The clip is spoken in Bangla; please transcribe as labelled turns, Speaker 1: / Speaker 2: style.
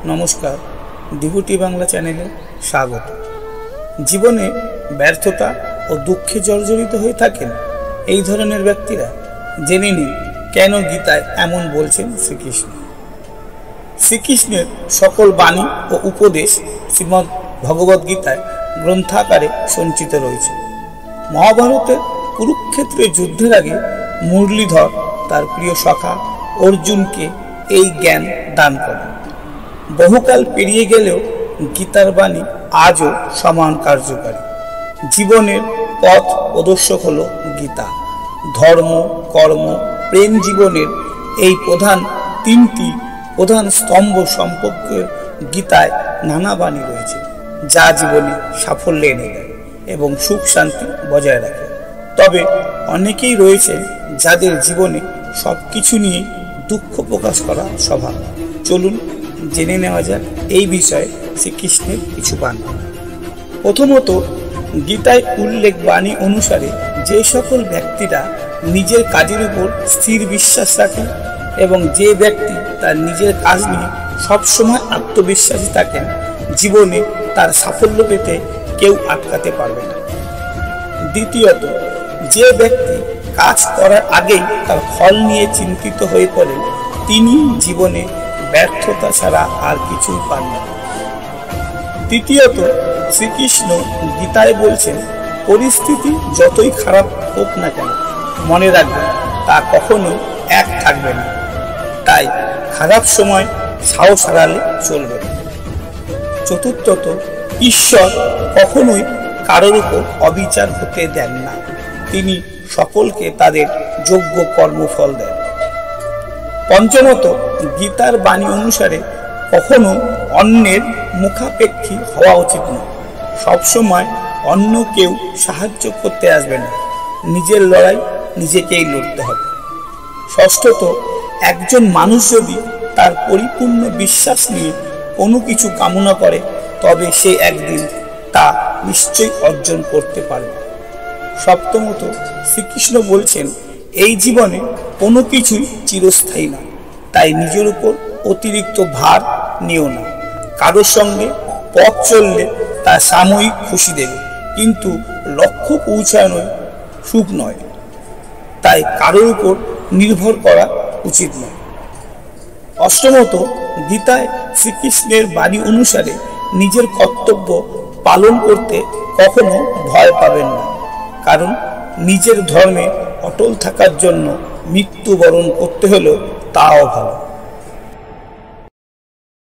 Speaker 1: নমস্কার, ডিভোটি বাংলা চ্যানেলে স্বাগত। জীবনে ব্যর্থতা ও দুঃখে জর্জরিত হয়ে থাকেন এই ধরনের ব্যক্তিরা। জেনে নিন কেন গীতায় এমন বলছেন শ্রীকৃষ্ণ। শ্রীকৃষ্ণের সকল বাণী ও উপদেশ শ্রীমদ্ ভগবদ গীতায় গ্রন্থাকারে সঞ্চিত রয়েছে। মহাভারতের কুরুক্ষেত্রের যুদ্ধের আগে মুরলীধর তার প্রিয় সখা অর্জুনকে এই জ্ঞান দান করেন। বহুকাল পেরিয়ে গেলেও গীতার বাণী আজও সমান কার্যকারী। জীবনের পথ প্রদর্শক হল গীতা। ধর্ম, কর্ম, প্রেম জীবনের এই তিনটি প্রধান স্তম্ভ সম্পর্কে গীতায় নানা বাণী রয়েছে, যা জীবনে সাফল্য এনে দেয় এবং সুখ শান্তি বজায় রাখে। তবে অনেকেই রয়েছে যাদের জীবনে সবকিছু নিয়ে দুঃখ প্রকাশ করা স্বভাব। চলুন জেনে নেওয়া যাক এই বিষয়ে শ্রীকৃষ্ণের কিছু বাণী। প্রথমত, গীতায় উল্লেখ বাণী অনুসারে যে সকল ব্যক্তিরা নিজের কাজের উপর স্থির বিশ্বাস রাখেন এবং যে ব্যক্তি তার নিজের কাজ নিয়ে সবসময় আত্মবিশ্বাসী থাকেন, জীবনে তার সাফল্য পেতে কেউ আটকাতে পারবে না। দ্বিতীয়ত, যে ব্যক্তি কাজ করার আগেই তার ফল নিয়ে চিন্তিত হয়ে পড়েন, তিনি জীবনে ব্যর্থতা ছাড়া আর কিছুই পান না। তৃতীয়ত, শ্রীকৃষ্ণ গীতায় বলছেন, পরিস্থিতি যতই খারাপ হোক না কেন, মনে রাখবেন তা কখনো এক থাকবে না। তাই খারাপ সময় সাহস হারালে চলবে না। চতুর্থত, ঈশ্বর কখনোই কারোর উপর অবিচার হতে দেন না। তিনি সকলকে তাদের যোগ্য কর্মফল দেন। পঞ্চমত, গীতার বাণী অনুসারে কখনো অন্যের মুখাপেক্ষী হওয়া উচিত নয়। সবসময় অন্য কেউ সাহায্য করতে আসবে না, নিজের লড়াই নিজেকেই লড়তে হবে। ষষ্ঠত, একজন মানুষ যদি তার পরিপূর্ণ বিশ্বাস নিয়ে কোনো কিছু কামনা করে, তবে সে একদিন তা নিশ্চয়ই অর্জন করতে পারবে। সপ্তমত, শ্রীকৃষ্ণ বলছেন, এই জীবনে কোনো কিছুই চিরস্থায়ী না, তাই নিজের উপর অতিরিক্ত ভার নিও না। কারোর সঙ্গে পথ চললে তা সাময়িক খুশি দেবে, কিন্তু লক্ষ্য পৌঁছানোই সুখ নয়। তাই কারোর উপর নির্ভর করা উচিত নয়। অষ্টমত, গীতায় শ্রীকৃষ্ণের বাণী অনুসারে নিজের কর্তব্য পালন করতে কখনো ভয় পাবেন না, কারণ নিজের ধর্মে অটল থাকার জন্য মৃত্যুবরণ করতে হলেও তাও ভালো।